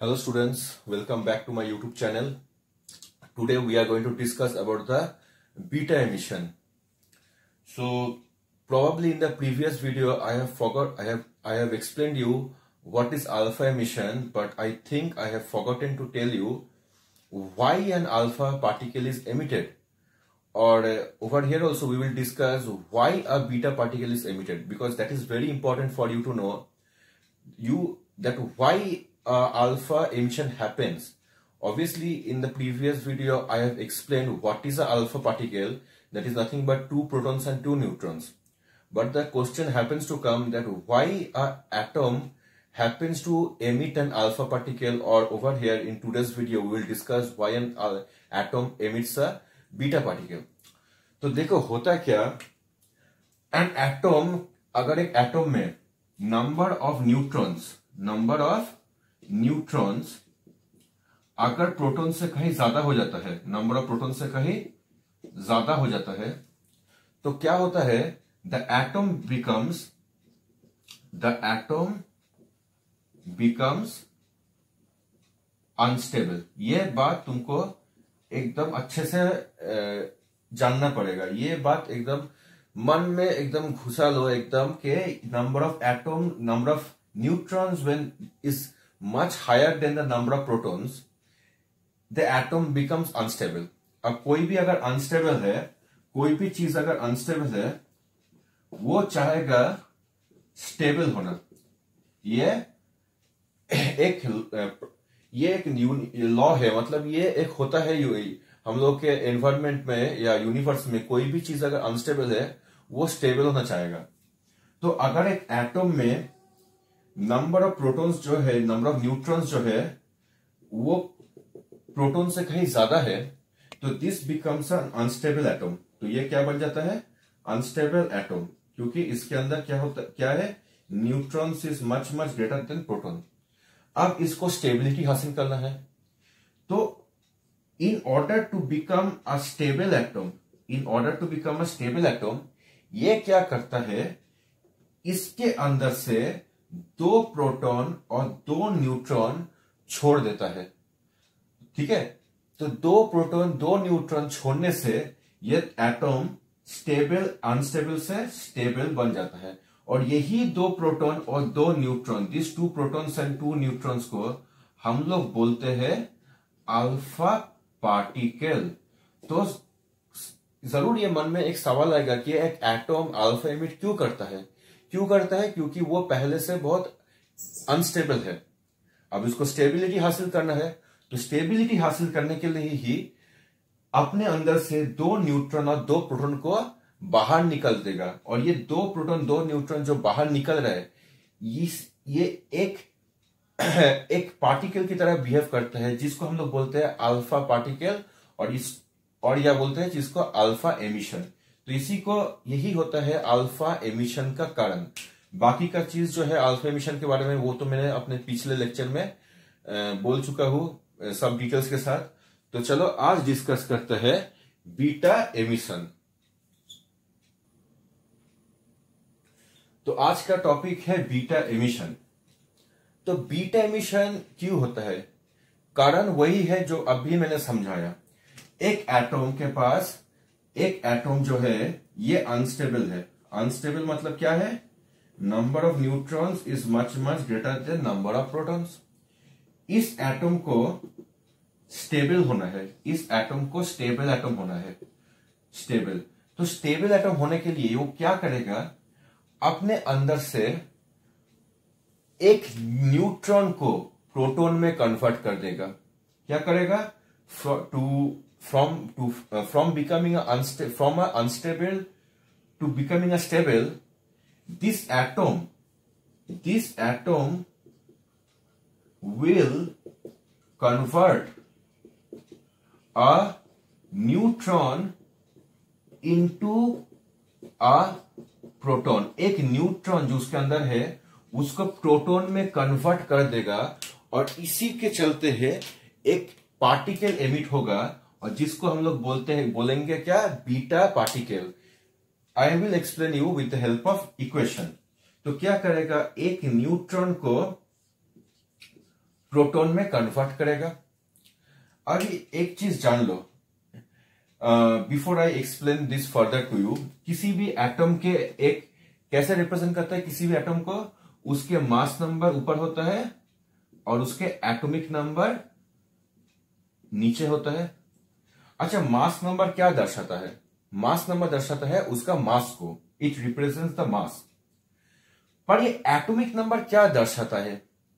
Hello students, welcome back to my YouTube channel. Today we are going to discuss about the beta emission. So probably in the previous video I have explained you what is alpha emission, but I think I have forgotten to tell you why an alpha particle is emitted. Or over here also we will discuss why a beta particle is emitted, because that is very important for you to know why alpha emission happens. Obviously in the previous video I have explained what is a alpha particle. That is nothing but 2 protons and 2 neutrons. But the question happens to come that why a atom happens to emit an alpha particle, or over here in today's video we will discuss why an atom emits a beta particle. तो देखो होता क्या, an atom, अगर एक atom में number of neutrons अगर proton से कहीं ज्यादा हो जाता है, नंबर ऑफ प्रोटॉन से कहीं ज्यादा हो जाता है, तो क्या होता है, द एटम बिकम्स अनस्टेबल. ये बात तुमको एकदम अच्छे से जानना पड़ेगा. ये बात एकदम मन में एकदम घुसा लो एकदम के number of neutrons when is much higher than the number of protons, the atom becomes unstable. अब कोई भी अगर अनस्टेबल है, कोई भी चीज अगर अनस्टेबल है, वो चाहेगा स्टेबल होना. ये एक लॉ है, मतलब ये एक होता है हम लोग के एनवायरमेंट में या यूनिवर्स में. कोई भी चीज अगर अनस्टेबल है वो स्टेबल होना चाहेगा. तो अगर एक एटम में नंबर ऑफ प्रोटॉन्स जो है, नंबर ऑफ न्यूट्रॉन्स जो है, वो प्रोटॉन से कहीं ज्यादा है, तो this becomes N unstable atom. तो ये क्या बन जाता है, अनस्टेबल एटम, क्योंकि इसके अंदर क्या है, neutrons is much greater than proton. अब इसको स्टेबिलिटी हासिल करना है, तो in order to become a stable atom, ये क्या करता है, इसके अंदर से 2 प्रोटॉन और 2 न्यूट्रॉन छोड़ देता है. ठीक है, तो 2 प्रोटॉन 2 न्यूट्रॉन छोड़ने से ये एटम अनस्टेबल से स्टेबल बन जाता है. और यही 2 प्रोटॉन और 2 neutron, this 2 protons and 2 neutrons को हम लोग बोलते हैं अल्फा पार्टिकल. तो जरूर ये मन में एक सवाल आएगा कि एक एटम अल्फा एमिट क्यों करता है. क्योंकि वो पहले से बहुत अनस्टेबल है. अब इसको स्टेबिलिटी हासिल करना है, तो स्टेबिलिटी हासिल करने के लिए ही अपने अंदर से 2 न्यूट्रॉन और 2 प्रोटॉन को बाहर निकल देगा. और ये 2 प्रोटॉन 2 न्यूट्रॉन जो बाहर निकल रहा है, ये एक पार्टिकल की तरह बिहेव करता है, जिसको हम लोग बोलते हैं अल्फा पार्टिकल, और या बोलते हैं जिसको अल्फा एमिशन. तो यही होता है अल्फा एमिशन का कारण. बाकी का चीज जो है अल्फा एमिशन के बारे में, वो तो मैंने अपने पिछले लेक्चर में बोल चुका हूं सब डिटेल्स के साथ. तो चलो आज डिस्कस करते हैं बीटा एमिशन. तो आज का टॉपिक है बीटा एमिशन. तो बीटा एमिशन क्यों होता है, कारण वही है जो अभी मैंने समझाया. एक एटम जो है ये अनस्टेबल है. अनस्टेबल मतलब क्या है, number of neutrons is much greater then number of protons. इस एटम को स्टेबल होना है, इस एटम को स्टेबल एटम होना है. स्टेबल, तो स्टेबल एटम होने के लिए वो क्या करेगा, अपने अंदर से एक न्यूट्रॉन को प्रोटॉन में कन्वर्ट कर देगा. क्या करेगा, from becoming unstable to becoming a stable, this atom will convert a neutron into a proton. एक न्यूट्रॉन जो उसके अंदर है उसको प्रोटॉन में कन्वर्ट कर देगा, और इसी के चलते है एक पार्टिकल एमिट होगा, और जिसको हम लोग बोलेंगे क्या, beta particle. I will explain you with the help of equation. तो क्या करेगा, एक न्यूट्रॉन को प्रोटॉन में कन्वर्ट करेगा। अभी एक चीज जान लो, before I explain this further to you, किसी भी एटम के एक कैसे रिप्रेजेंट करता है किसी भी एटम को, उसके मास नंबर ऊपर होता है और उसके एटॉमिक नंबर नीचे होता है। अच्छा, मास नंबर क्या दर्शाता है? मास नंबर दर्शाता है उसका मास को, इट रिप्रेजेंट्स द मास। पर ये एटॉमिक नंबर क्या दर्शाता है?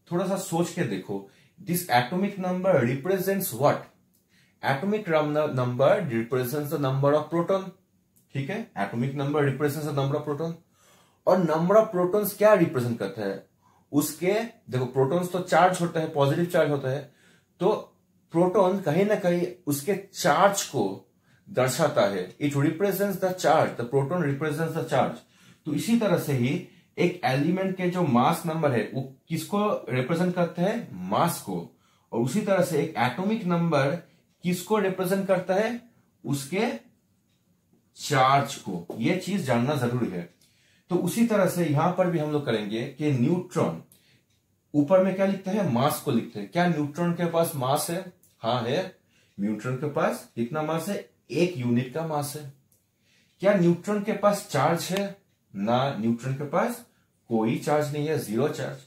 थोड़ा सा सोच के देखो। This atomic number represents what? Atomic number represents the number of proton. ठीक है, atomic number represents the number of proton. और नंबर ऑफ प्रोटॉन्स क्या रिप्रेजेंट करता है? उसके, देखो प्रोटॉन्स तो चार्ज होता है, पॉजिटिव चार्ज होता है, तो प्रोटॉन कहीं ना कहीं उसके चार्ज को दर्शाता है। It represents the charge, the proton represents the charge. तो इसी तरह से ही एक एलिमेंट के जो मास नंबर है वो किसको रिप्रेजेंट करता है? मास को। और उसी तरह से एक एटॉमिक नंबर किसको रिप्रेजेंट करता है? उसके चार्ज को। यह चीज जानना जरूरी है। तो उसी तरह से यहां पर भी हम लोग करेंगे कि न्यूट्रॉन ऊपर में क्या लिखते हैं? मास को लिखते हैं। क्या न्यूट्रॉन के पास मास है? हाँ है। न्यूट्रॉन के पास कितना मास है? 1 यूनिट का मास है। क्या न्यूट्रॉन के पास चार्ज है? ना, न्यूट्रॉन के पास कोई चार्ज नहीं है, 0 चार्ज।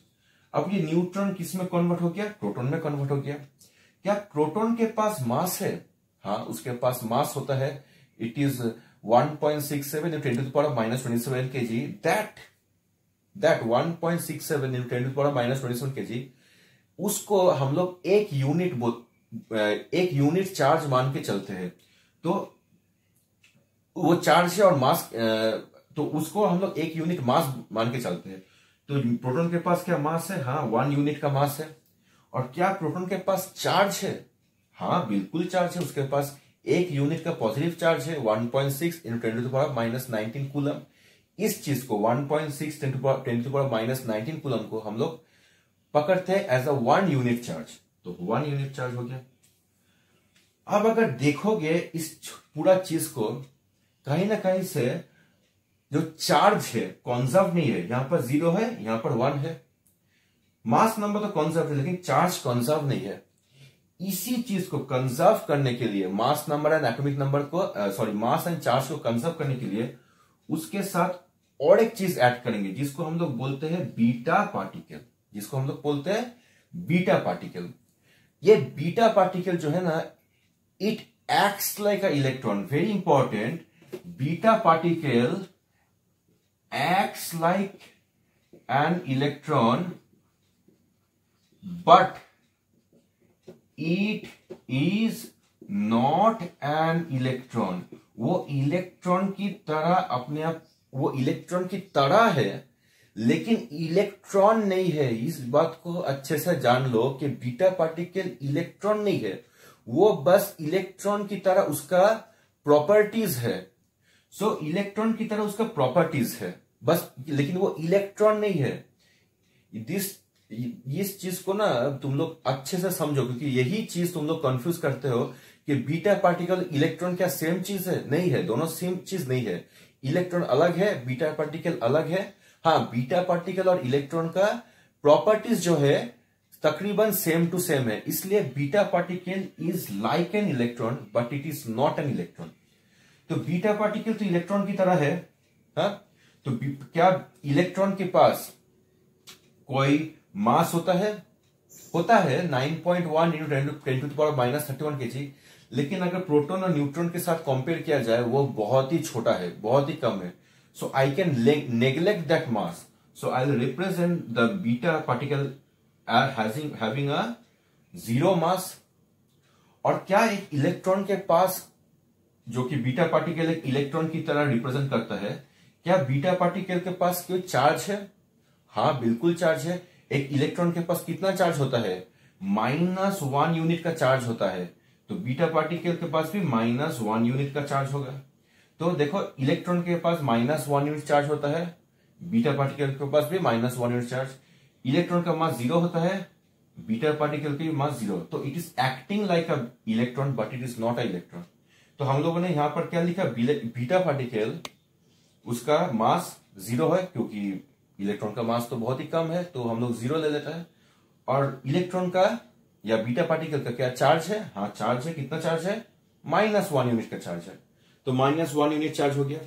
अब ये न्यूट्रॉन किस में कन्वर्ट हो गया? प्रोटॉन में कन्वर्ट हो गया। क्या प्रोटॉन के पास मास है? हाँ, उसके पास मास होता है। It is 1.67 into 10 to the power of minus 27 kg. That 1.67 into 10 to the power of minus 27 kg, उसको हम लोग एक यूनिट चार्ज मान के चलते हैं। तो वो चार्ज है और मास, तो उसको हम लोग एक यूनिट मास मान के चलते हैं। तो प्रोटॉन के पास क्या मास है? हाँ, 1 यूनिट का मास है। और क्या प्रोटॉन के पास चार्ज है? हाँ, बिल्कुल चार्ज है। उसके पास 1 यूनिट का पॉजिटिव चार्ज है, 1.6 into 10 to the power of minus 19 coulomb. इस चीज को 1.6 10 to the power of minus 19 coulomb को हम लोग पकड़ते हैं एज अ 1 यूनिट चार्ज। तो 1 यूनिट चार्ज हो गया। अब अगर देखोगे इस पूरा चीज को, कहीं ना कहीं से जो चार्ज है कॉन्जर्व नहीं है। यहां पर 0 है, यहां पर 1 है। मास नंबर तो कॉन्जर्व है, लेकिन चार्ज कॉन्जर्व नहीं है। इसी चीज को कंजर्व करने के लिए, mass number and atomic number को, मास एंड चार्ज को कंजर्व करने के लिए उसके साथ और एक चीज ऐड करेंगे जिसको हम लोग बोलते हैं बीटा पार्टिकल। जिसको हम लोग बोलते हैं बीटा पार्टिकल। ये बीटा पार्टिकल जो है ना, it acts like a electron. Very important, beta particle acts like an electron but it is not an electron. वो इलेक्ट्रॉन की तरह अपने आप, वो इलेक्ट्रॉन की तरह है लेकिन इलेक्ट्रॉन नहीं है। इस बात को अच्छे से जान लो कि बीटा पार्टिकल इलेक्ट्रॉन नहीं है, वो बस इलेक्ट्रॉन की तरह उसका प्रॉपर्टीज है। सो इलेक्ट्रॉन की तरह उसका प्रॉपर्टीज है बस, लेकिन वो इलेक्ट्रॉन नहीं है। इस चीज को ना तुम लोग अच्छे से समझो, क्योंकि यही चीज तुम लोग कंफ्यूज करते हो कि बीटा पार्टिकल इलेक्ट्रॉन क्या सेम चीज है? नहीं है, दोनों सेम चीज नहीं है। इलेक्ट्रॉन अलग है, बीटा पार्टिकल अलग है। हाँ, बीटा पार्टिकल और इलेक्ट्रॉन का प्रॉपर्टीज जो है तकरीबन सेम टू सेम है। इसलिए beta particle is like an electron but it is not an electron. तो बीटा पार्टिकल तो इलेक्ट्रॉन की तरह है। हाँ, तो क्या इलेक्ट्रॉन के पास कोई मास होता है? 9.1 into 10 to the power minus 31 kg। लेकिन अगर प्रोटॉन और न्यूट्रॉन के साथ कंपेयर किया जाए वो बहुत ही छोटा है, बहुत ही कम है। So I can neglect that mass. So I will represent the beta particle having a 0 mass. और क्या एक इलेक्ट्रॉन के पास, जो कि बीटा पार्टिकल एक इलेक्ट्रॉन की तरह रिप्रेजेंट करता है, क्या बीटा पार्टिकल के पास कोई चार्ज है? हाँ, बिल्कुल चार्ज है। एक इलेक्ट्रॉन के पास कितना चार्ज होता है? -1 यूनिट का चार्ज होता है। तो बीटा पार्टिकल के पास भी -1 यूनिट का चार्ज होगा। तो देखो, इलेक्ट्रॉन के पास -1 यूनिट चार्ज होता है, बीटा पार्टिकल के पास भी -1 यूनिट चार्ज। इलेक्ट्रॉन का मास 0 होता है, बीटा पार्टिकल की मास 0। तो it is acting like a electron but it is not a electron. तो हम लोगों ने यहां पर क्या लिखा? बीटा पार्टिकल, उसका मास 0 है, क्योंकि इलेक्ट्रॉन का मास तो बहुत ही कम है, तो हम लोग 0 ले लेते हैं। और इलेक्ट्रॉन का या बीटा पार्टिकल का क्या चार्ज है? हाँ चार्ज है। कितना चार्ज है? -1 यूनिट का चार्ज है। तो -1 यूनिट चार्ज हो गया।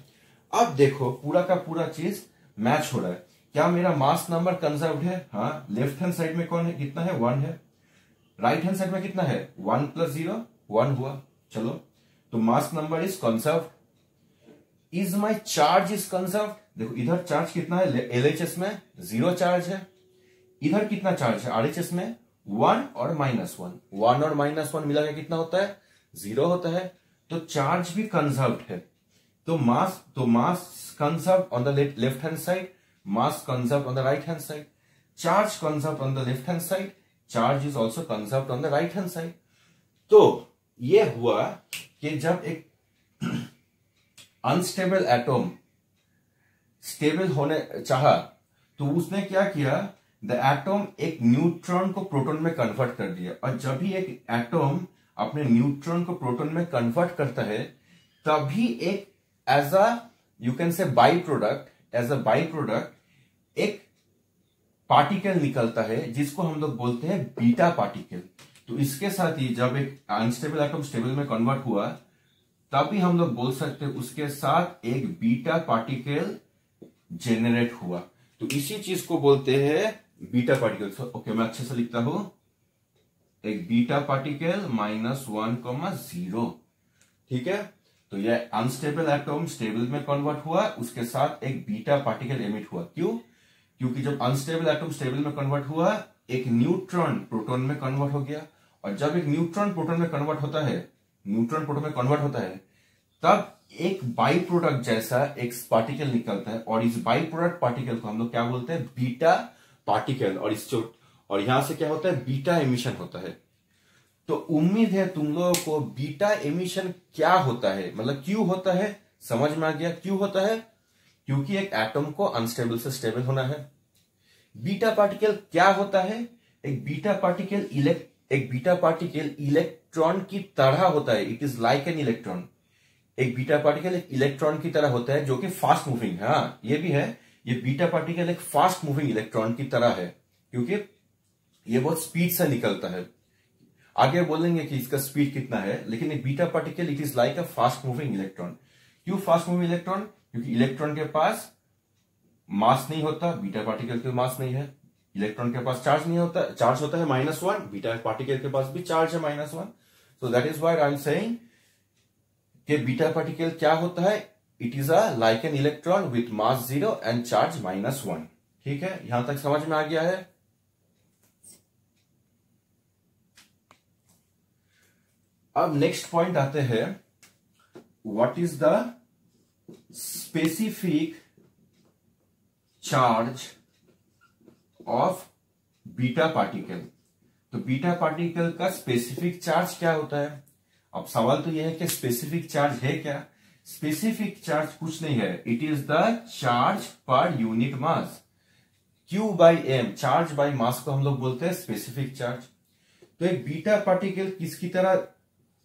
अब देखो पूरा का पूरा चीज मैच हो रहा है। क्या मेरा मास नंबर कंजर्व्ड है? हाँ। लेफ्ट हैंड साइड में कौन है? कितना है? 1 है। राइट हैंड साइड में कितना है? 1 + 0 1 हुआ। चलो, तो mass number is conserved. Is my charge is conserved? देखो इधर चार्ज कितना है? LHS में 0 चार्ज है। इधर कितना चार्ज है? RHS में 1 और -1। 1 और -1 मिला के कितना होता है? 0 होता है। तो चार्ज भी कंजर्व्ड है। तो mass conserved on the left hand side, mass conserved on the right hand side. Charge conserved on the left hand side, charge is also conserved on the right hand side. तो ये हुआ कि जब एक unstable atom stable होने चाहा तो उसने क्या किया? द एटम एक न्यूट्रॉन को प्रोटॉन में कन्वर्ट कर दिया। और जब भी एक एटम अपने न्यूट्रॉन को प्रोटॉन में कन्वर्ट करता है तभी एक as a you can say by product एक पार्टिकल निकलता है जिसको हम लोग बोलते हैं बीटा पार्टिकल। तो इसके साथ ही जब एक अनस्टेबल एटम स्टेबल में कन्वर्ट हुआ तभी हम लोग बोल सकते हैं उसके साथ एक बीटा पार्टिकल जेनरेट हुआ। तो इसी चीज को बोलते हैं बीटा पार्टिकल। ओके, मैं अच्छे से लिखता हूं। एक बीटा पार्टिकल -1,0। ठीक है, तो यह अनस्टेबल एटम स्टेबल में कन्वर्ट हुआ, उसके साथ एक बीटा पार्टिकल एमिट हुआ। क्यों? क्योंकि जब अनस्टेबल एटम स्टेबल में कन्वर्ट हुआ एक न्यूट्रॉन प्रोटॉन में कन्वर्ट हो गया। और जब एक न्यूट्रॉन प्रोटॉन में कन्वर्ट होता है तब एक बाई प्रोडक्ट जैसा एक पार्टिकल निकलता है। और इस बाई प्रोडक्ट पार्टिकल को हम लोग क्या बोलते हैं? Beta particle. और यहां से क्या होता है? बीटा एमिशन होता है। तो उम्मीद है तुम लोगों को बीटा एमिशन क्या होता है, मतलब क्यों होता है, समझ में आ गया। क्यों होता है? क्योंकि एक एटम को अनस्टेबल से स्टेबल होना है। बीटा पार्टिकल क्या होता है? एक बीटा पार्टिकल इलेक्ट्रॉन की तरह होता है। It is like an electron. एक बीटा पार्टिकल एक इलेक्ट्रॉन की तरह होता है जो कि फास्ट मूविंग है। हाँ, ये भी है। ये बीटा पार्टिकल एक फास्ट मूविंग इलेक्ट्रॉन की तरह है क्योंकि ये बहुत स्पीड से निकलता है। आगे बोलेंगे कि इसका स्पीड कितना है, लेकिन एक beta particle it is like a fast moving electron. क्यों फास्ट मूविंग इलेक्ट्रॉन? क्योंकि इलेक्ट्रॉन के पास मास नहीं होता, बीटा पार्टिकल के मास नहीं है। इलेक्ट्रॉन के पास चार्ज नहीं होता, चार्ज होता है -1, बीटा पार्टिकल के पास भी चार्ज है -1। सो that is why I am saying कि बीटा पार्टिकल क्या होता है? It is a like an electron with mass 0 and charge -1। ठीक है, यहां तक समझ में आ गया है। अब नेक्स्ट पॉइंट आते हैं, what is the specific charge of beta particle. तो बीटा पार्टिकल का स्पेसिफिक चार्ज क्या होता है? अब सवाल तो यह है कि स्पेसिफिक चार्ज है क्या? स्पेसिफिक चार्ज कुछ नहीं है, it is the charge per unit mass. Q/m, charge by mass को हम लोग बोलते हैं स्पेसिफिक चार्ज। तो एक बीटा पार्टिकल किसकी तरह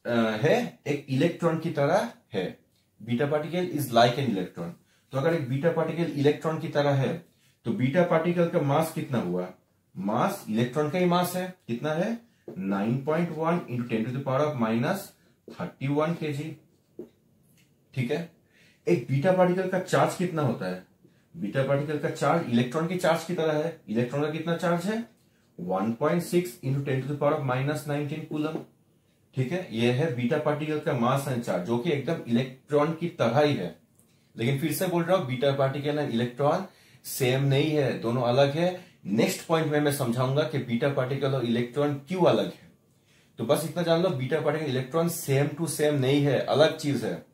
है? एक इलेक्ट्रॉन की तरह है। Beta particle is like an electron. तो अगर एक बीटा पार्टिकल इलेक्ट्रॉन की तरह है तो बीटा पार्टिकल का मास कितना हुआ? मास इलेक्ट्रॉन का ही मास है। कितना है? 9.1 × 10⁻31 kg। ठीक है, एक बीटा पार्टिकल का चार्ज कितना होता है? बीटा पार्टिकल का चार्ज इलेक्ट्रॉन की चार्ज की तरह है। इलेक्ट्रॉन का कितना चार्ज है? 1.6 × 10⁻19 कूलम। ठीक है, यह है बीटा पार्टिकल का मास एंड चार्ज, जो कि एकदम इलेक्ट्रॉन की तरह ही है। लेकिन फिर से बोल रहा हूं, beta particle and electron same नहीं है, दोनों अलग है। नेक्स्ट पॉइंट में मैं समझाऊंगा कि बीटा पार्टिकल और इलेक्ट्रॉन क्यों अलग है। तो बस इतना जान लो, beta particle electron same to same नहीं है, अलग चीज है।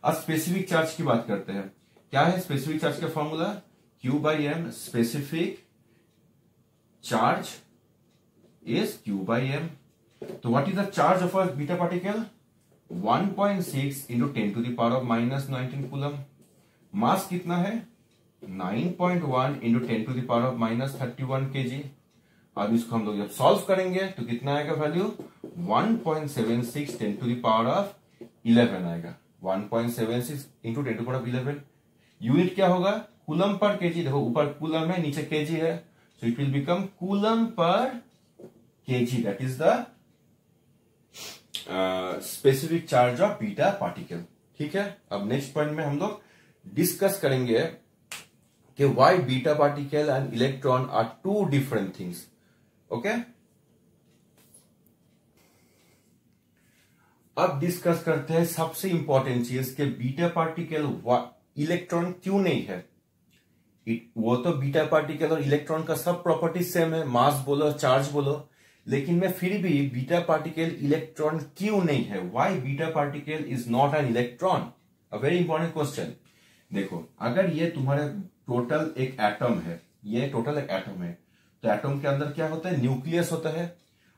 अब स्पेसिफिक चार्ज की बात करते हैं। क्या है स्पेसिफिक चार्ज का formula? Q/m। Specific charge is Q/m। तो what is the charge of a beta particle? 1.6 × 10⁻19 coulomb. Mass कितना है? 9.1 × 10⁻31 kg। अब इसको हम लोग जब सॉल्व करेंगे तो कितना आएगा वैल्यू? 1.76 10⁻11 आएगा। 1.76 × 10⁻11। यूनिट क्या होगा? Coulomb per KG. देखो ऊपर कूलम है, नीचे केजी है, So it will become coulomb per kg. That is the specific charge of beta particle. ठीक है, अब नेक्स्ट पॉइंट में हम लोग डिस्कस करेंगे कि why beta particle and electron are two different things. Okay? अब डिस्कस करते हैं सबसे इंपॉर्टेंट चीज कि बीटा पार्टिकल इलेक्ट्रॉन क्यों नहीं है. वो तो बीटा पार्टिकल और इलेक्ट्रॉन का सब प्रॉपर्टी सेम है, मास बोलो चार्ज बोलो, लेकिन मैं फिर भी बीटा पार्टिकल इलेक्ट्रॉन क्यों नहीं है. Why beta particle is not an electron. A very important question. देखो, अगर ये तुम्हारे टोटल एक एटम है, ये टोटल एक एटम है, तो एटम के अंदर क्या होता है, न्यूक्लियस होता है.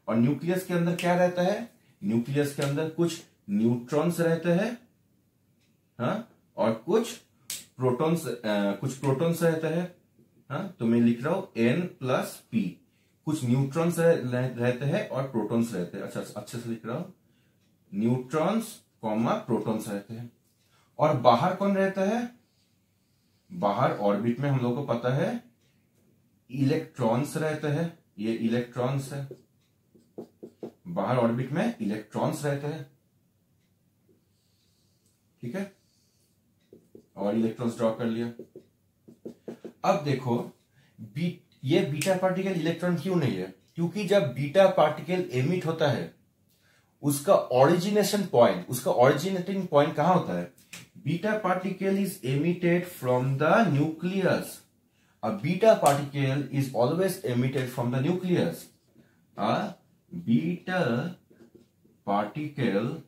और न्यूक्लियस के अंदर क्या रहता है, न्यूक्लियस के अंदर कुछ न्यूट्रॉन्स रहते हैं, हाँ, और कुछ प्रोटॉन्स रहते हैं, हाँ. तो मैं लिख रहा हूं N+P. कुछ न्यूट्रॉन्स रहते हैं और प्रोटॉन्स रहते हैं. अच्छा, अच्छे से लिख रहा हूं, न्यूट्रॉन्स कॉमा प्रोटॉन्स रहते हैं. और बाहर कौन रहता है, बाहर ऑर्बिट में हम लोग को पता है इलेक्ट्रॉन्स रहते हैं. ये इलेक्ट्रॉन्स है, बाहर ऑर्बिट में इलेक्ट्रॉन्स रहते हैं. ठीक है, और इलेक्ट्रॉन्स ड्रॉ कर लिया. अब देखो, ये बीटा पार्टिकल इलेक्ट्रॉन क्यों नहीं है, क्योंकि जब बीटा पार्टिकल एमिट होता है उसका ओरिजिनेशन पॉइंट, उसका ओरिजिनेटिंग पॉइंट कहां होता है. Beta particle is emitted from the nucleus. A beta particle is always emitted from the nucleus. A beta particle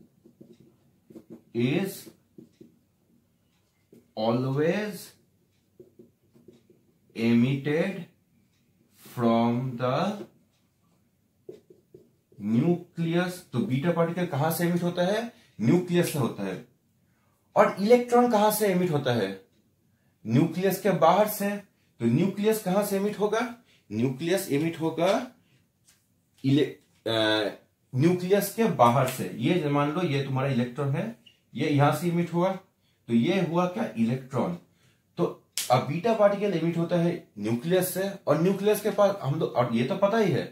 is always emitted from the nucleus. तो beta particle कहां से emit होता है, nucleus से होता है. और इलेक्ट्रॉन कहां से एमिट होता है, न्यूक्लियस के बाहर से. तो न्यूक्लियस कहां से एमिट होगा, न्यूक्लियस एमिट होगा न्यूक्लियस के बाहर से. ये मान लो ये तुम्हारा इलेक्ट्रॉन है, ये यहां से इमिट हुआ, तो ये हुआ क्या, इलेक्ट्रॉन. तो अब बीटा पार्टिकल इमिट होता है न्यूक्लियस से, और न्यूक्लियस के पास हम लोग, और ये तो पता ही है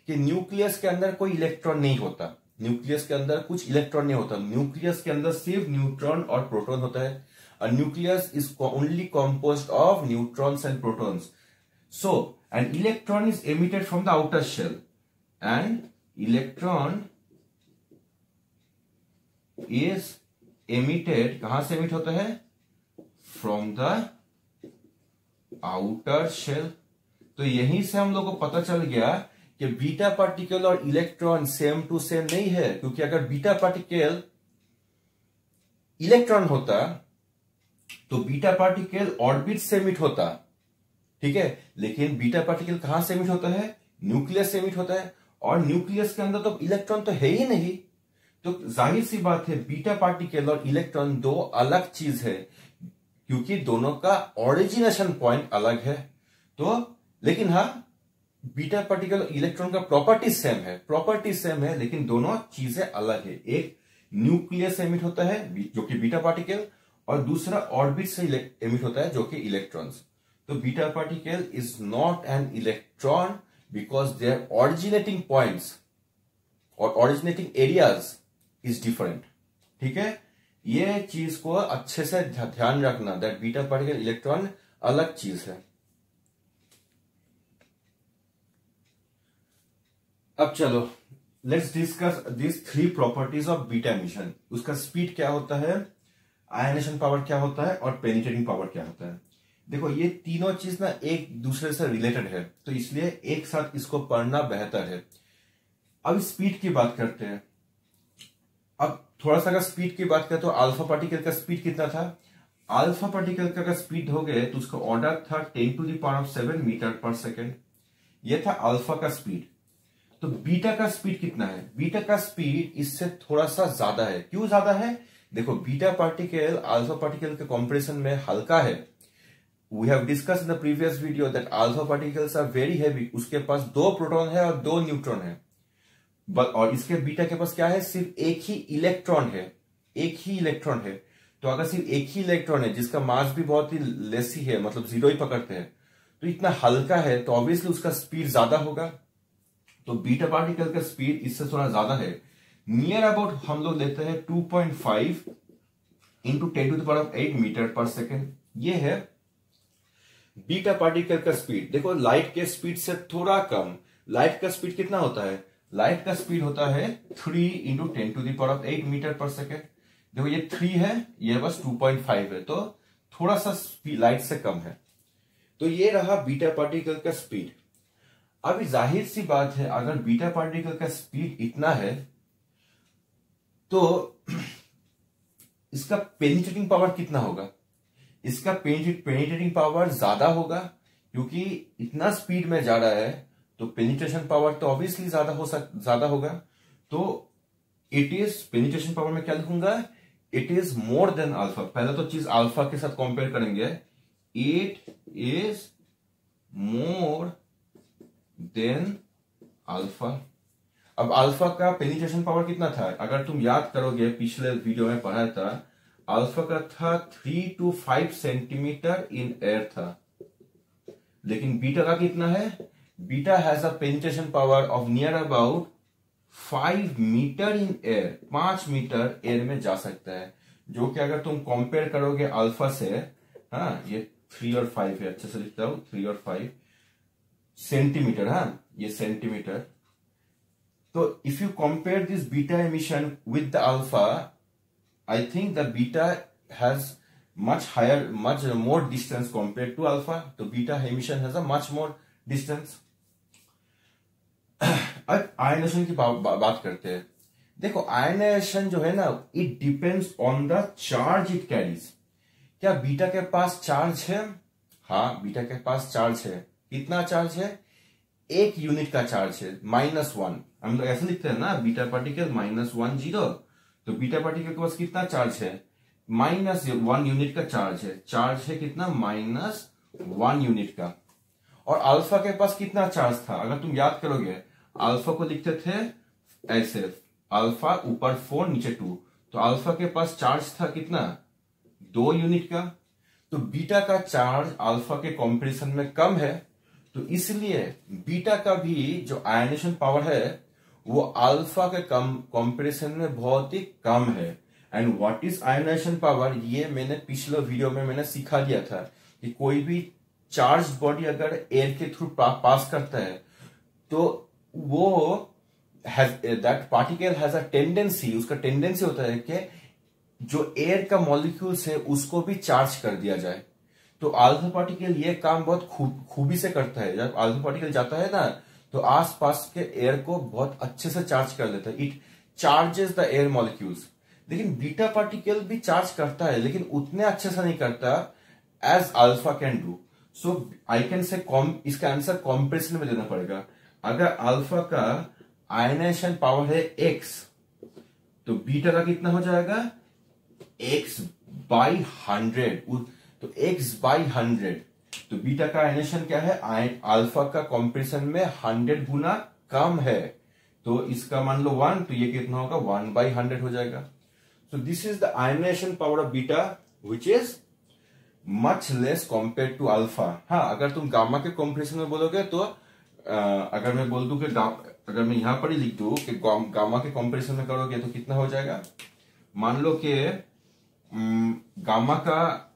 कि न्यूक्लियस के अंदर कोई इलेक्ट्रॉन नहीं होता, न्यूक्लियस के अंदर कुछ इलेक्ट्रॉन नहीं होता. न्यूक्लियस के अंदर सिर्फ न्यूट्रॉन और प्रोटॉन होता है. और nucleus is only composed of neutrons and protons. So an electron is emitted from the outer shell, and electron is emitted, कहां से एमिट होता है, फ्रॉम द आउटर शेल. तो यहीं से हम लोग को पता चल गया कि बीटा पार्टिकल और इलेक्ट्रॉन सेम टू सेम नहीं है. क्योंकि अगर बीटा पार्टिकल इलेक्ट्रॉन होता तो बीटा पार्टिकल ऑर्बिट से एमिट होता. ठीक है, लेकिन बीटा पार्टिकल कहां से एमिट होता है, न्यूक्लियस से एमिट होता है. और न्यूक्लियस के अंदर तो इलेक्ट्रॉन तो है ही नहीं. तो जाहिर सी बात है बीटा पार्टिकल और इलेक्ट्रॉन दो अलग चीज है, क्योंकि दोनों का ओरिजिनेशन पॉइंट अलग है. तो लेकिन हाँ, बीटा पार्टिकल और इलेक्ट्रॉन का प्रॉपर्टी सेम है, लेकिन दोनों चीजें अलग है. एक न्यूक्लियस से एमिट होता है जो कि बीटा पार्टिकल, और दूसरा ऑर्बिट से एमिट होता है जो कि इलेक्ट्रॉन्स. तो beta particle is not an electron because their originating points or originating areas is different. ठीक है, ये चीज को अच्छे से ध्यान रखना, दैट बीटा पार्टिकल इलेक्ट्रॉन अलग चीज है. अब चलो, let's discuss this 3 properties of beta emission. उसका स्पीड क्या होता है, आयनेशन पावर क्या होता है, और पेनिट्रेटिंग पावर क्या होता है. देखो, ये तीनों चीज ना एक दूसरे से रिलेटेड है, तो इसलिए एक साथ इसको पढ़ना बेहतर है. अब स्पीड की बात करते हैं. अब थोड़ा सा अगर स्पीड की बात करें तो अल्फा पार्टिकल का स्पीड कितना था, अल्फा पार्टिकल का अगर स्पीड हो गए तो उसका ऑर्डर था 10⁷ मीटर पर सेकेंड. यह था अल्फा का स्पीड. तो बीटा का स्पीड कितना है, बीटा का स्पीड इससे थोड़ा सा ज्यादा है. क्यों ज्यादा है, देखो बीटा पार्टिकल अल्फा पार्टिकल के कंपैरिजन में हल्का है. We have discussed in the previous video that alpha particles are very heavy. उसके पास 2 प्रोटॉन है और 2 न्यूट्रॉन है. और इसके बीटा के पास क्या है, सिर्फ एक ही इलेक्ट्रॉन है. तो अगर सिर्फ एक ही इलेक्ट्रॉन है जिसका मास भी बहुत ही लेस ही है, मतलब 0 ही पकड़ते हैं, तो इतना हल्का है तो ऑब्वियसली उसका स्पीड ज्यादा होगा, तो बीटा पार्टिकल का स्पीड इससे थोड़ा ज्यादा है। नियर अबाउट हम लोग लेते हैं 2.5 इंटू 10⁸ मीटर पर सेकेंड, ये है बीटा पार्टिकल का स्पीड। देखो लाइट के स्पीड से थोड़ा कम, लाइट का स्पीड कितना होता है, लाइट का स्पीड होता है 3 इंटू 10⁸ मीटर पर सेकेंड। देखो ये 3 है, ये बस 2.5 है, तो थोड़ा सा लाइट से कम है। तो ये रहा बीटा पार्टिकल का स्पीड। अभी जाहिर सी बात है, अगर बीटा पार्टिकल का स्पीड इतना है तो इसका पेनिट्रेटिंग पावर कितना होगा, इसका पेनिट्रेटिंग पावर ज्यादा होगा, क्योंकि इतना स्पीड में जा रहा है तो पेनिट्रेशन पावर तो ऑब्वियसली ज्यादा होगा। तो इट इज, पेनिट्रेशन पावर में क्या लिखूंगा, it is more than alpha. पहले तो चीज अल्फा के साथ कंपेयर करेंगे, it is more than alpha. अब अल्फा का पेनिट्रेशन पावर कितना था, अगर तुम याद करोगे पिछले वीडियो में पढ़ा था, अल्फा का था 3 to 5 सेंटीमीटर इन एयर था, लेकिन बीटा का कितना है, beta has a penetration power of near about 5 metre in air, 5 metre air में जा सकता है, जो कि अगर तुम कंपेयर करोगे अल्फा से, हाँ ये 3 और 5 है, अच्छे से लिखता हूं 3 और 5 सेंटीमीटर, हाँ ये सेंटीमीटर। तो if you compare this beta emission with the alpha, I think the beta has much higher, much more distance compared to alpha, तो beta emission has a much more distance। अब ionisation की बात करते हैं। देखो ionisation जो है ना, it depends on the charge it carries. क्या बीटा के पास चार्ज है, हाँ बीटा के पास चार्ज है। कितना चार्ज है, 1 यूनिट का चार्ज है, -1। हम लोग ऐसे लिखते हैं ना, बीटा पार्टिकल -1 0, तो बीटा पार्टिकल के पास कितना चार्ज है, -1 यूनिट का चार्ज है। चार्ज है कितना, -1 यूनिट का। और अल्फा के पास कितना चार्ज था, अगर तुम याद करोगे, अल्फा को लिखते थे ऐसे, अल्फा ऊपर 4 नीचे 2, तो अल्फा के पास चार्ज था कितना, 2 यूनिट का। तो बीटा का चार्ज अल्फा के कंपैरिजन में कम है, तो इसलिए बीटा का भी जो आयनेशन पावर है वो अल्फा के कंपैरिजन में बहुत ही कम है। And what is ionisation power, ये मैंने पिछले वीडियो में मैंने सिखा दिया था कि कोई भी चार्ज बॉडी अगर एयर के थ्रू पास करता है तो वो that particle has a tendency, उसका टेंडेंसी होता है कि जो एयर का मॉलिक्यूल्स है उसको भी चार्ज कर दिया जाए। तो अल्फा पार्टिकल ये काम बहुत खूबी से करता है। जब अल्फा पार्टिकल जाता है ना तो आसपास के एयर को बहुत अच्छे से चार्ज कर देता है, it charges the air molecules. लेकिन बीटा पार्टिकल भी चार्ज करता है, लेकिन उतने अच्छे से नहीं करता as alpha can do. So I can say इसका आंसर कॉम्प्रेशन में देना पड़ेगा। अगर अल्फा का आयनेशन पावर है x, तो बीटा का कितना हो जाएगा, x/100। तो x/100, तो बीटा का आयनेशन क्या है, अल्फा का कंपैरिजन में 100 गुना कम है, तो इसका मान लो 1, तो ये कितना होगा, 1/100 हो जाएगा। So this is the ionization power of beta, which is much less compared to alpha। हाँ अगर तुम गामा के कंपैरिजन में बोलोगे तो अगर मैं बोल दूं कि अगर मैं यहां पर ही लिख दूं कि गामा के कंपैरिजन में करोगे तो कितना हो जाएगा, मान लो कि गामा का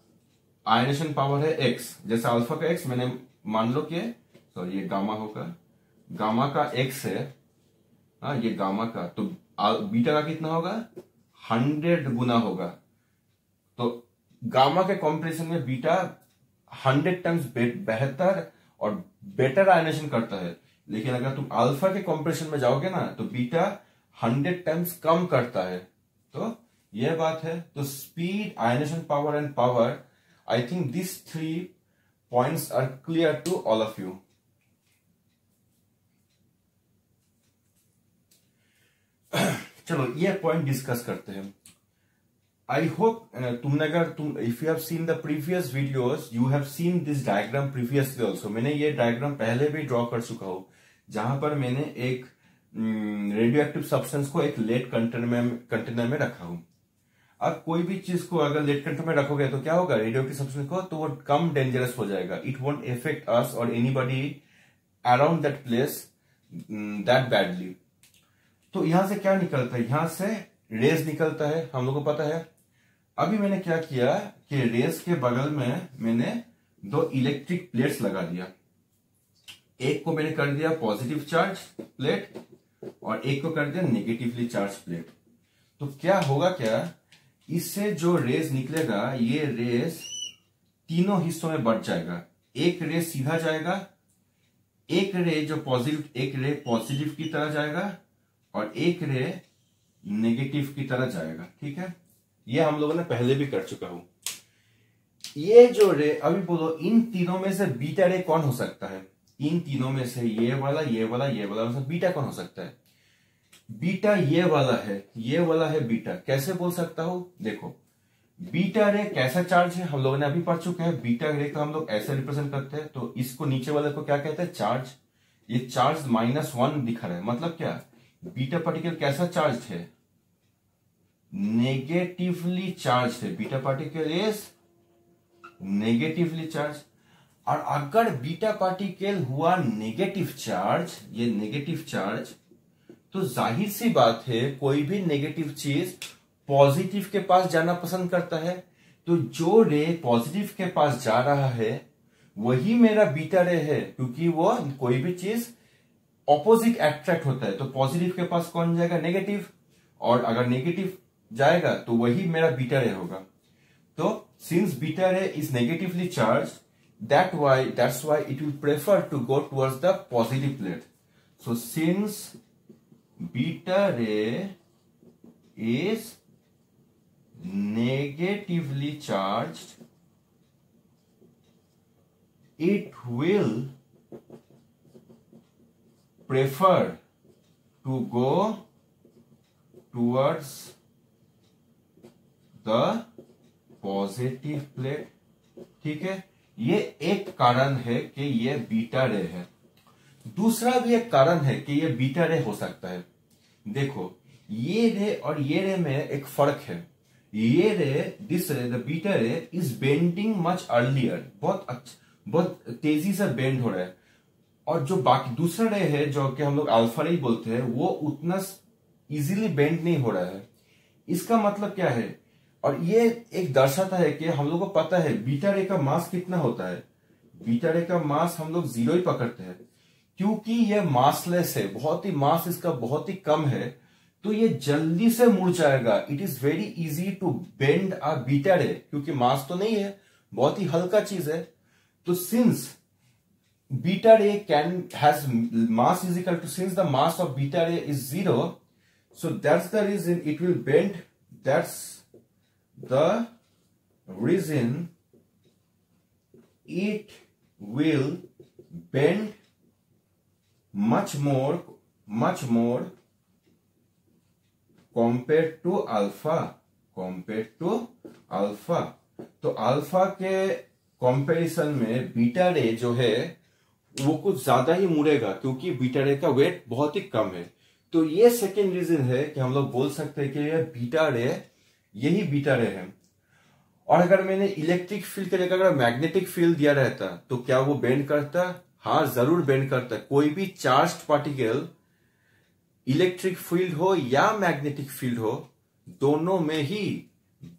आयनेशन पावर है x, जैसे अल्फा का x, मैंने मान लो कि सॉरी ये गामा होगा, गामा का x है, हाँ ये गामा का, तो बीटा का कितना होगा, 100 गुना होगा। तो गामा के कंपैरिजन में बीटा 100 टाइम्स बेहतर और बेटर आयनेशन करता है। लेकिन अगर तुम अल्फा के कंपैरिजन में जाओगे ना तो बीटा 100 टाइम्स कम करता है। तो यह बात है। तो speed, ionisation power and power, I think this 3 points are clear to all of you. चलो ये पॉइंट डिस्कस करते हैं। आई होप तुमने if you have seen the previous videos, you have seen this diagram previously also. मैंने ये diagram पहले भी draw कर चुका हूं, जहां पर मैंने एक रेडियो एक्टिव सब्सटेंस को एक लेड कंटेनर में रखा हूं। अब कोई भी चीज को अगर लेट कंट्रोल में रखोगे तो क्या होगा, रेडियो एक्टिव सब्सटेंस को, तो वो कम डेंजरस हो जाएगा। इट वोंट इफेक्ट अस और anybody around that place that badly. तो यहां से क्या निकलता है, यहां से रेस निकलता है, हम लोग को पता है। अभी मैंने क्या किया कि रेस के बगल में मैंने 2 इलेक्ट्रिक प्लेट्स लगा दिया। एक को मैंने कर दिया पॉजिटिव चार्ज प्लेट और एक को कर दिया नेगेटिवली चार्ज प्लेट। तो क्या होगा, क्या इससे जो रेस निकलेगा, ये रेस तीनों हिस्सों में बढ़ जाएगा। एक रे सीधा जाएगा, एक रे जो पॉजिटिव, एक रे पॉजिटिव की तरह जाएगा और एक रे नेगेटिव की तरह जाएगा। ठीक है, ये हम लोगों ने पहले भी कर चुका हूं। ये जो रे, अभी बोलो इन तीनों में से बीटा रे कौन हो सकता है? इन तीनों में से ये वाला, ये वाला, ये वाला, बीटा कौन हो सकता है? बीटा ये वाला है, ये वाला है बीटा। कैसे बोल सकता हूं? देखो, बीटा रे कैसा चार्ज है हम लोगों ने अभी पढ़ चुके हैं। बीटा रे को हम लोग ऐसे रिप्रेजेंट करते हैं, तो इसको नीचे वाले को क्या कहते हैं? चार्ज। ये चार्ज -1 दिखा रहा है, मतलब क्या, बीटा पार्टिकल कैसा चार्ज है? नेगेटिवली चार्ज है। Beta particle is negatively charge. और अगर बीटा पार्टिकल हुआ नेगेटिव चार्ज, ये नेगेटिव चार्ज, तो जाहिर सी बात है कोई भी नेगेटिव चीज पॉजिटिव के पास जाना पसंद करता है। तो जो रे पॉजिटिव के पास जा रहा है वही मेरा बीटा रे है, क्योंकि वो कोई भी चीज ऑपोजिट अट्रैक्ट होता है। तो पॉजिटिव के पास कौन जाएगा? नेगेटिव। और अगर नेगेटिव जाएगा तो वही मेरा बीटा रे होगा। तो since beta ray is negatively charge, that's why it will prefer to go towards the positive plate. So since beta ray is negatively charged, it will prefer to go towards the positive plate. ठीक है, ये एक कारण है कि ये beta रे है। दूसरा भी एक कारण है कि ये बीटा रे हो सकता है। देखो, ये रे और ये रे में एक फर्क है। ये रे, दिस रे, the beta ray is bending much earlier, बहुत तेजी से बेंड हो रहा है। और जो बाकी दूसरा रे है जो कि हम लोग अल्फा रे बोलते हैं, वो उतना इजीली बेंड नहीं हो रहा है। इसका मतलब क्या है? और ये एक दर्शाता है कि हम लोग को पता है बीटा रे का मास कितना होता है। बीटा रे का मास हम लोग 0 ही पकड़ते हैं, क्योंकि ये मासलेस है, बहुत ही मास इसका बहुत ही कम है, तो ये जल्दी से मुड़ जाएगा। It is very easy to bend a beta ray, क्योंकि मास तो नहीं है, बहुत ही हल्का चीज है। तो since beta ray has mass is equal to, since the mass of beta ray is 0, so that's the reason it will bend. That's the reason it will bend much more compared to alpha. तो alpha के comparison में beta रे जो है वो कुछ ज्यादा ही मुड़ेगा, क्योंकि बीटा रे का वेट बहुत ही कम है। तो ये सेकेंड रीजन है कि हम लोग बोल सकते हैं कि ये बीटा रे, यही बीटा रे है। और अगर मैंने इलेक्ट्रिक फील्ड के जगह अगर मैग्नेटिक फील्ड दिया रहता तो क्या वो बेंड करता? हाँ, जरूर बेंड करता। कोई भी चार्ज्ड पार्टिकल, इलेक्ट्रिक फील्ड हो या मैग्नेटिक फील्ड हो, दोनों में ही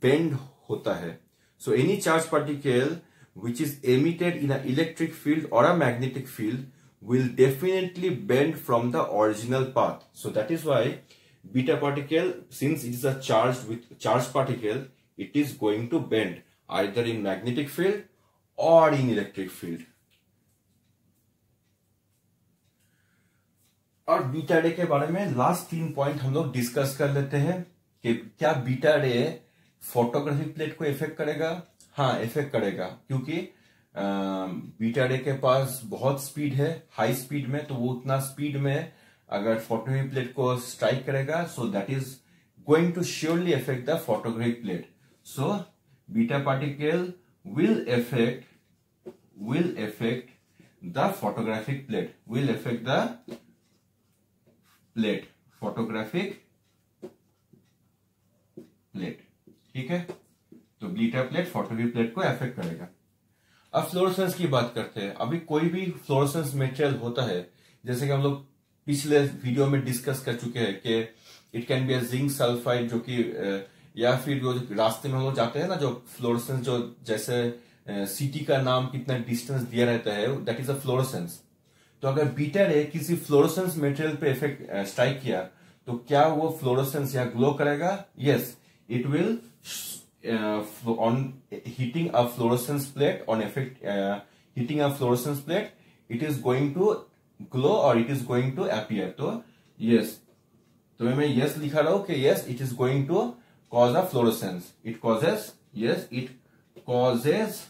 बेंड होता है। So any charge particle which is emitted in an electric field or a magnetic field will definitely bend from the original path. So that is why beta particle, since it is a charged particle, it is going to bend either in magnetic field or in electric field. और beta रे के बारे में last 3 point हम लोग discuss कर लेते हैं कि क्या बीटा रे फोटोग्राफिक प्लेट को इफेक्ट करेगा। हाँ, इफेक्ट करेगा, क्योंकि बीटा रे के पास बहुत स्पीड है, हाई स्पीड में, तो वो उतना स्पीड में अगर फोटोग्राफिक प्लेट को स्ट्राइक करेगा, so that is going to surely affect the photographic plate. So beta particle will affect the photographic plate, will affect the plate, photographic plate. ठीक है, तो बीटा प्लेट फोटो प्लेट को affect करेगा। अब fluorescence की बात करते हैं। अभी कोई भी फ्लोरोसेंस मटेरियल होता है, जैसे कि हम लोग पिछले वीडियो में डिस्कस कर चुके हैं कि it can be a zinc sulphide, जो कि या फिर जो रास्ते में हम लोग जाते हैं ना, जो फ्लोरोसेंस, जो जैसे सिटी का नाम कितना डिस्टेंस दिया रहता है, दैट इज अ फ्लोरोसेंस। तो अगर बीटा रे किसी फ्लोरोसेंस मटेरियल पे इफेक्ट स्ट्राइक किया तो क्या वो फ्लोरोसेंस या ग्लो करेगा? Yes, it will on hitting a fluorescence plate, on effect hitting a fluorescence plate, it is going to glow or it is going to appear. तो yes, तो मैं yes लिखा रहा हूं कि yes, it is going to cause a fluorescence. It causes, yes, it causes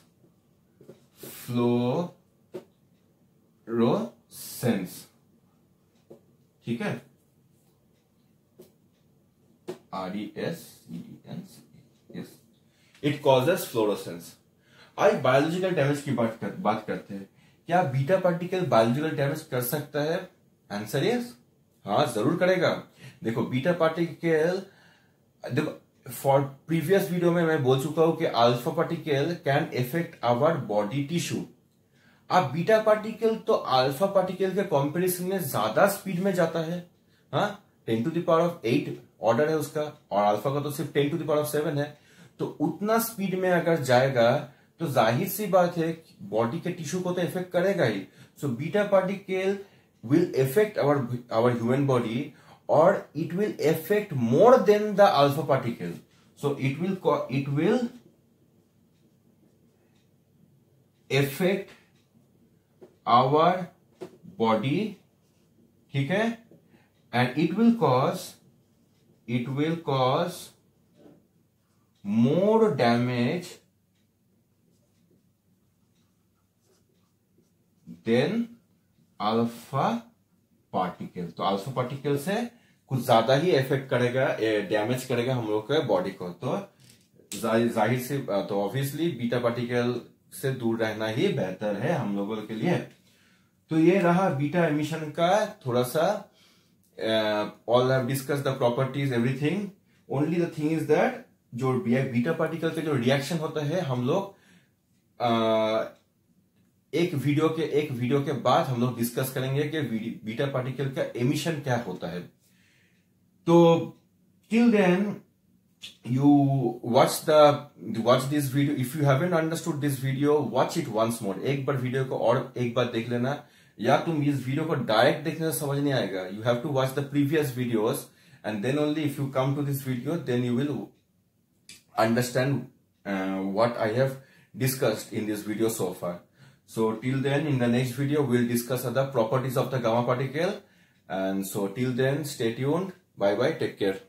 fluorescence. ठीक है, RESCENCE, yes, it causes fluorescence. आज बायोलॉजिकल डैमेज की बात करते हैं। क्या बीटा पार्टिकल बायोलॉजिकल डैमेज कर सकता है? आंसर इज हाँ, जरूर करेगा। देखो बीटा पार्टिकल, देखो फॉर प्रीवियस वीडियो में मैं बोल चुका हूं कि alpha particle can affect our body tissue. अब बीटा पार्टिकल तो अल्फा पार्टिकल के कंपैरिजन में ज्यादा स्पीड में जाता है। हाँ, 10⁸ ऑर्डर है उसका, और अल्फा का तो सिर्फ 10⁷ है। तो उतना स्पीड में अगर जाएगा तो जाहिर सी बात है बॉडी के टिश्यू को तो इफेक्ट करेगा ही। So beta particle will affect our human body, और it will affect more than the alpha particle. So it will affect our body, ठीक है, and it will cause more damage than alpha particle. तो alpha particle से कुछ ज्यादा ही effect करेगा, damage करेगा हम लोग के बॉडी को। तो जाहिर से, तो ऑब्वियसली बीटा पार्टिकल से दूर रहना ही बेहतर है हम लोगों के लिए। तो ये रहा बीटा एमिशन का थोड़ा सा, all have discuss the properties, everything. Only the thing is that जो बीटा पार्टिकल का जो रिएक्शन होता है, हम लोग एक वीडियो के बाद हम लोग डिस्कस करेंगे कि बीटा पार्टिकल का एमिशन क्या होता है। तो till then you watch this video. If you haven't understood this video, watch it once more. एक बार वीडियो को और एक बार देख लेना, या तुम इस वीडियो को डायरेक्ट देखने से समझ नहीं आएगा। You have to watch the previous videos, and then only if you come to this video, then you will understand what I have discussed in this video so far. So till then, in the next video, we'll discuss other properties of the gamma particle. And so till then, stay tuned. Bye bye. Take care.